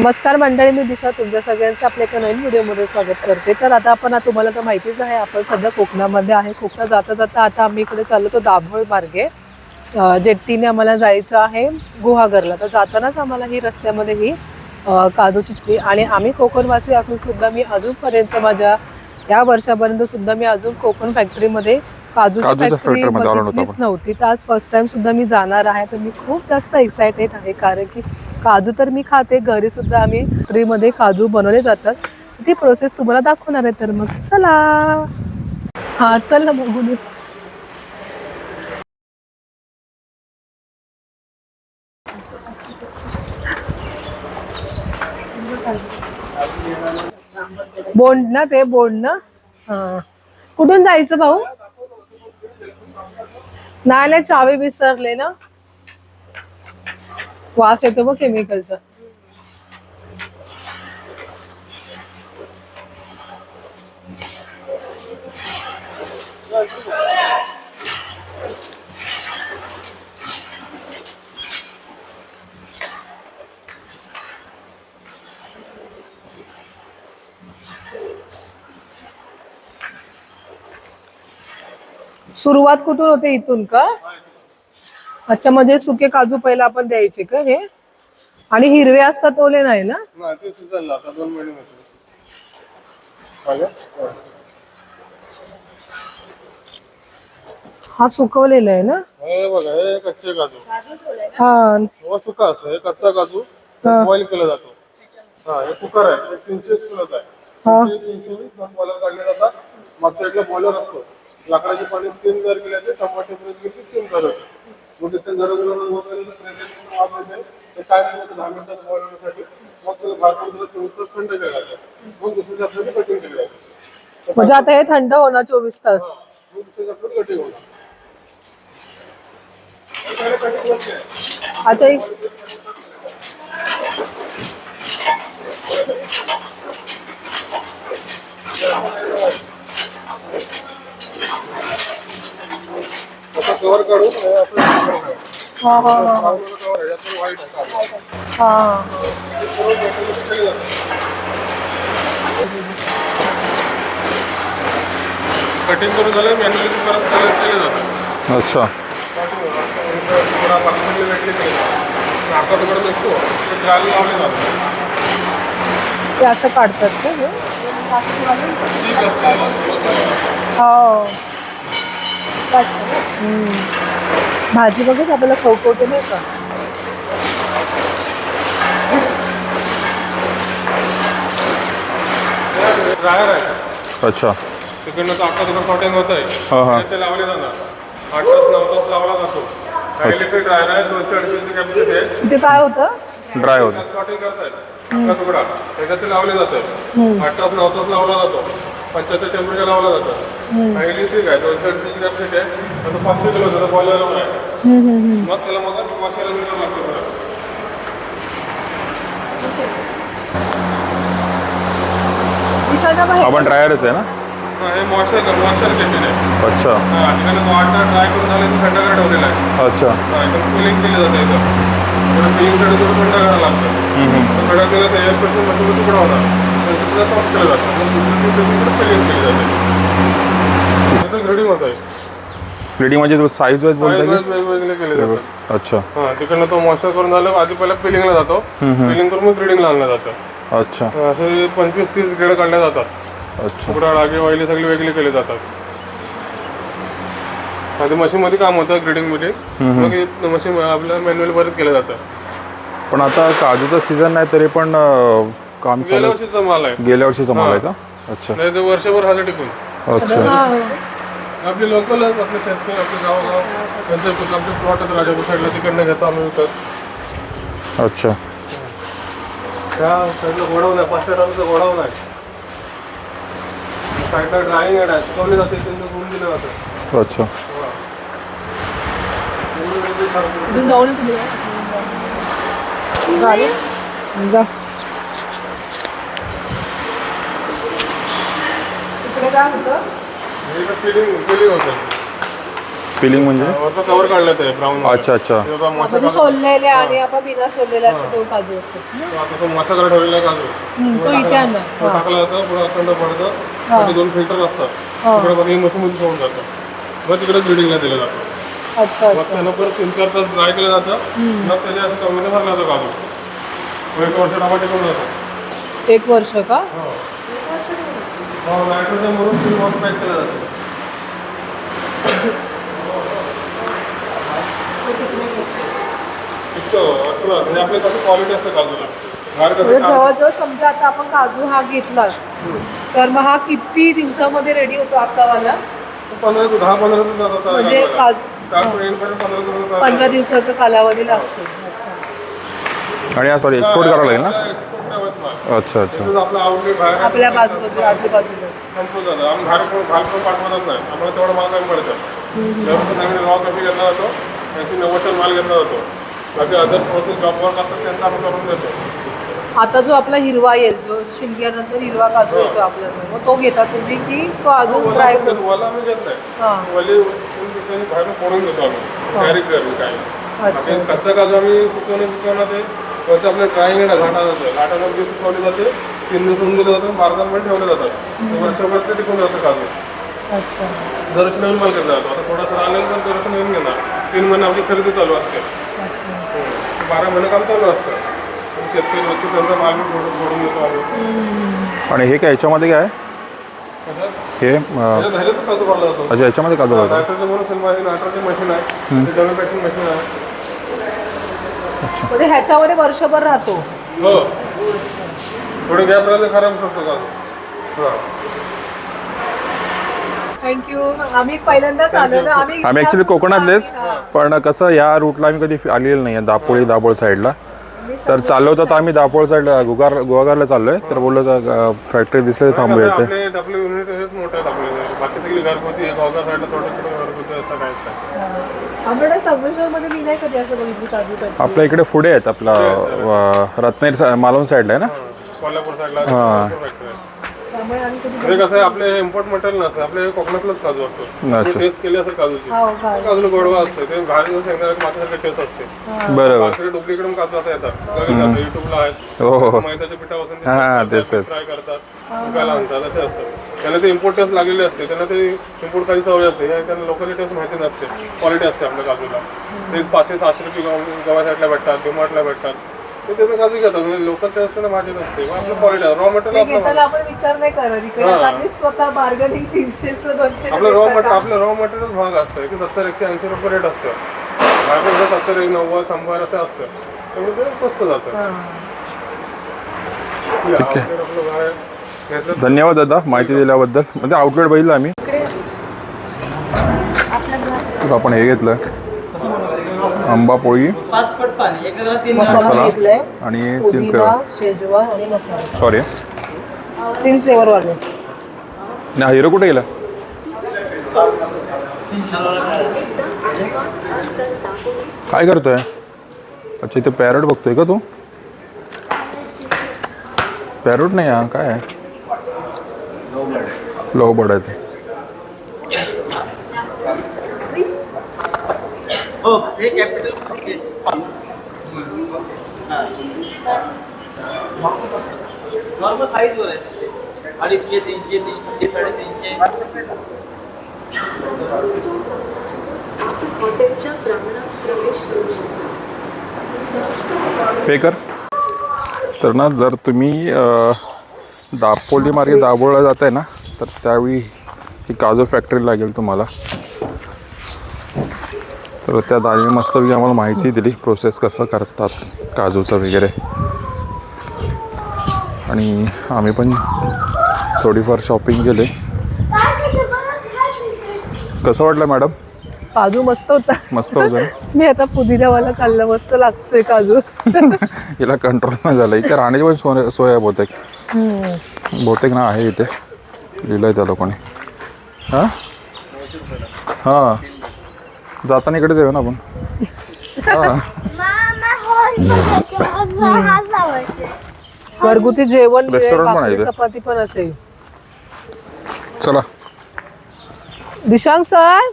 नमस्कार मंडळी, मी दिशा तुमच्या सगळ्यांचं आपल्या एका नवीन व्हिडिओमध्ये स्वागत करते. तर आता आपण तुम्हाला तर माहितीच आहे, आपण सध्या कोकणामध्ये आहे. कोकणात जाता जाता आता आम्ही इकडे चाललो तो दाभोळ मार्गे. जेट्टीने आम्हाला जायचं आहे गुहागरला. तर जातानाच आम्हाला ही रस्त्यामध्ये ही काजूची ट्री, आणि आम्ही कोकणवासी असून सुद्धा मी अजूनपर्यंत माझ्या या वर्षापर्यंत सुद्धा मी अजून कोकण फॅक्टरीमध्ये काजूची फॅक्टरी बघितलीच नव्हती. तर आज फर्स्ट टाइम सुद्धा मी जाणार आहे. तर मी खूप जास्त एक्सायटेड आहे, कारण की काजू तर मी खाते, घरी सुद्धा आम्ही ट्रीमध्ये काजू बनवले जातात. ती प्रोसेस तुम्हाला दाखवणार आहे. तर मग चला, हा चल ना बघू दे. बोंड ना, ते बोंड ना. हा, कुठून जायचं भाऊ? नाही, चावी विसरले ना. वास येतो बघ केमिकलचा. सुरुवात कुठून होते, इथून का? अच्छा, म्हणजे सुके काजू पहिला आपण द्यायचे का हे? आणि हिरवे असतात ओले नाही ना? ते सीझनला आता 2 महिने होते. हा सुकवलेला आहे ना? हे बघा, हे कच्चे काजू. हा, हो, सुका असं हे कच्चा काजू बॉईल केला जातो. हा, हे कुकर आहे, हे 300 किलोचा आहे. 320 बॉयलर काढले जातात. मागच्या इकडे बॉयलर असतो, लाकडाची पाणी स्टीम तयार केले जाते. टमाटे फ्रीज स्टीम करायचं. मग ते गरम गरम होतं, ते काय करायचं 10 मिनिटात बॉईल होण्यासाठी. मग त्याला भाजून 24 तास थंड केलं जातं. मग दुसऱ्या आपल्याला कटिंग केलं जातं. म्हणजे आता हे थंड होणार 24 तास. मग दुसऱ्या आपल्याला कटिंग होतं. आता कवर काढून हा हा हा हा, कटिंग करून झालं मॅन्युअली परत केलं जातं. अच्छा, ते असं काढतात का हे? हो, भाजी बघत आपल्याला खवखवते नाही का? ड्रायर आहे. अच्छा. तिकडनं तर अख्खा दुकान शॉर्टिंग होत हा हा. आहे. ते लावले जाणार 8 तास 9 तास लावला जातो. इलेक्ट्रिक ड्रायर आहे, 280 कॅपॅसिटी आहे. ते काय होतं? ड्राय होतं. शॉर्टिंग करतायत अख्खा तुकडा त्याच्यात ते लावले जातात. 8 तास 9 तास लावला जातो. 75 टेम्परेचर लावला जातं. इलेक्ट्रिक आहे, 280 कॅपॅसिटी आहे. आता 500 किलो होतं बॉयलरवर आहे. मग त्याला मग वाशायला मिळणार लागतो. आपण ड्रायरच आहे ना? हे मॉइश्चर केलेलं आहे. अच्छा. ठिकाणी वॉटर ड्राय करून झालं की थंड करायला ठेवलेलं आहे. अच्छा. एकदम फिलिंग केलं जातं. एकदम फिलिंगसाठी थोडं थंड करायला लागतं. थंड केलं तर एअरपेशन मध्ये तुकडा होणार, दुसऱ्या सॉफ्ट केलं जातं. मग दुसऱ्या फिलिंग केली जाते. ग्रेडिंग होत आहे. ग्रेडिंग म्हणजे साईज वाईज बोलताय की? वेगवेगळे केले जातात. अच्छा. हा, तिकडनं तो मॉइश्चर करून झालं, आधी पहिला फिलिंगला जातो. फिलिंग करून मग ग्रेडिंगला आणलं जातं. अच्छा. असे 25-30 ग्रेड काढले जातात. अच्छा. तुकडा डागे वहिले सगळे वेगळे केले जातात. आधी मशीनमध्ये काम होतं ग्रेडिंगमध्ये, मग मशीन आपल्या मॅन्युअल परत केलं जातं. पण आता काजूचा सीझन नाही तरी पण काम गेल्या चालू? वर्षीचा माल आहे. गेल्या वर्षीचा माल आहे का? अच्छा. नाही तर वर्षभर हात टिकून. अच्छा. आपले लोकल आपले शेतकरी आपले गावोगाव त्यांचे आपले प्लॉट आहेत राजापूर साईडला, तिकडनं घेतो आम्ही विकत. अच्छा. त्या साईडला गोडाऊन आहे, 500 टनाचं गोडाऊन आहे. साईडला ड्रायिंग आहे, सुकवले जाते, त्यांचं गुण दिलं जातं. अच्छा. जा इकडे काय होतं? फिलिंग होतं. पिलिंग म्हणजे वरचं कवर काढलं ते ब्राऊन अच्छा अच्छा म्हणजे सोललेले आणि आपण बिना सोललेले असे दोन काजू असतात. आता तो मसाला ठेवलेला काजू तो इथे आणला. तो टाकला जातं पुढे अखंड पडतं आणि 2 फिल्टर असतात तिकडे पण हे मशीनमध्ये सोडून जातं मग तिकडे ग्रेडिंगला दिलं जातं. अच्छा मग त्यांना परत 3-4 तास ड्राय केलं जातं मग त्याच्या असं कमीने भरला जातो काजू. मग 1 वर्ष डबा टिकून जातो. 1 वर्ष का? नायट्रोजन म्हणून फिल्म पॅक केलं जातं. म्हणजे आपल्या कसं क्वालिटी असतं काजूला बाहेर म्हणजे कसं जवळजवळ समजा आता आपण काजू हा घेतला तर मग हा किती दिवसामध्ये रेडी होतो असा वाला? 10-15 दिवस जातात. म्हणजे काजू स्टार्ट येईपर्यंत 15 दिवस 15 दिवसाचा कालावधी लागतो. अच्छा. आणि सॉरी एक्सपोर्ट करावं लागेल ना एक्सपोर्ट नाही होत माल. अच्छा अच्छा तिथंच आपलं आउटलेट बाहेर आपल्या आजूबाजूला संपून जातं. आम्ही बाहेर पण पाठवतच नाही आम्हाला तेवढं माल कमी पडतं. त्यावेळेस नवीन रॉ कशी घेतला जातो 80-90 टन माल घेतला जातो. बाकी अदर प्रोसेस जॉब वर्क असतात त्यांचा आपण करून देतो. आता जो आपला हिरवा येईल जो शिमग्यानंतर हिरवा काजू येतो आपल्याकडे मग तो घेता तुम्ही की तो अजून फ्राय करू? वाला आम्ही घेत नाही हां. वली बाहेर फोडून देतो आम्ही कॅरी करून काय अच्छा. बाकी कच्चा काजू आम्ही सुकवणं ते वरती आपलं ड्रायिंग आहे घाटा जातं घाटामध्ये सुकवली जाते 3 दिवस होऊन दिलं जातं 12 तास ठेवले जातात वर्षभर ते टिकून जातं काजू. अच्छा. दरवर्षी नवीन माल घेतला जातो. आता थोडासा आलेलं तर दरवर्षी नवीन घेणार 3 महिने आपली खरेदी चालू असते. अच्छा. 12 महिने काम चालू असतं शेतकरी वस्तू त्यांचा माल मी फोडून देतो आम्ही. आणि हे काय याच्यामध्ये काय आहे? हे त्याच्यात ह्याच्यात काजू काढला जातो. अच्छा याच्यामध्ये काजू घालतात नायट्रोजन म्हणून सिल्वा आहे नायट्रोजन मशीन आहे ते डबल पॅकिंग मशीन आहे. अच्छा म्हणजे ह्याच्यामध्ये वर्षभर राहतो. हो थोडे गॅप राहिले खराब होऊ शकतो काजू. हां थँक्यू. आम्ही पहिल्यांदाच आलो ना आम्ही ॲक्च्युली कोकणातलेच पण कसं या रूटला आम्ही कधी आलेलं नाही आहे दापोळ साईडला तर चाललो होतं तर आम्ही दापोळ साईडला गुहागरला चाललो आहे तर बोललो फॅक्टरी दिसले तर थांबूया इथे. आपले युनिट हेच मोठे आहेत आपले बाकी सगळी घरगुती गावच्या साईडला थोडं घरगुती असं काहीच नाही. आमच्याकडे संगमेश्वरमध्ये मी नाही कधी असं बघितली काजू कतली. आपल्या इकडे पुढे आहेत आपला रत्नागिरी मालवण साईडला आहे ना कोल्हापूर साईडला फॅक्टरी आहे. त्यामुळे आम्ही कधी म्हणजे कसं आहे आपले इम्पोर्ट मटेरियल नसतं आपले कोकणातलंच काजू असतो टेस्ट केली असेल काजूची हो का? काजूला गोडवा असते ते बाहेर दिवस एकदा माझ्यासाठी टेस्ट असते. बरोबर बाकी डुप्लिकेट काजू असं येतात युट्यूबला आहेत हो हो मैद्याच्या पिठापासून हां तेच तेच फ्राय करतात विकायला आणतात असे असतात. त्यांना ते इम्पोर्ट टेस्ट लागलेले असते त्यांना ते इम्पोर्ट काही सवय असते हे त्यांना लोकल टेस्ट माहिती नसते क्वालिटी असते आपल्या काजूला. ते 500-700 रुपये गव्हा साईडला भेटतात डिमार्टला भेटतात ते त्याचं काजू घेतात म्हणजे लोकल टेस्ट माहिती नसते आपलं क्वालिटी रॉ ते मटेरियल घेताना आपण विचार नाही करत इकडे आता आम्ही स्वतः बार्गेनिंग 300-200 आपलं रॉ मटेरियल महाग असतं की 70-180 रुपये रेट असतं बाहेर 70-90-100 असं असतं त्यामुळे ते स्वस्त जातं. ठीक आहे धन्यवाद दादा माहिती दिल्याबद्दल. म्हणजे आउटलेट बघितलं आम्ही तर आपण हे घेतलं आंबा पोळी मसाला घेतलाय आणि 3 पुदिना फ्लेवर शेजवान आणि मसाला सॉरी 3 फ्लेवर वाले. नाही हिरो कुठे गेला? काय करतोय? अच्छा इथे पॅरट बघतोय का तू? पॅरट नाही हा काय आहे? लो बर्ड आहे ते. नॉर्मल साईज वर आहे 250-300 300-350. पे कर. तर ना जर तुम्ही दापोली मार्गे दाभोळला जाताय ना तर त्यावेळी ही काजू फॅक्टरी लागेल तुम्हाला. तर त्या दादाने मस्तपैकी आम्हाला माहिती दिली प्रोसेस कसं करतात काजूचं वगैरे आणि आम्ही पण थोडीफार शॉपिंग केली. कसं वाटलं मॅडम? काजू मस्त होता. मस्त होतं ना? मी आता पुदिनावाला खाल्लं मस्त लागतोय काजू. हिला कंट्रोल नाही झालं. इथे राहण्याची पण सोय आहे बहुतेक ना आहे इथे लिहिलं आहे त्या लोकांनी. हां हां जाताना इकडे जाऊ ना आपण. हां घरगुती जेवण रेस्टॉरंट पण आहे भाकरी, इथे. चपाती पण असेल. चला दिशांक चल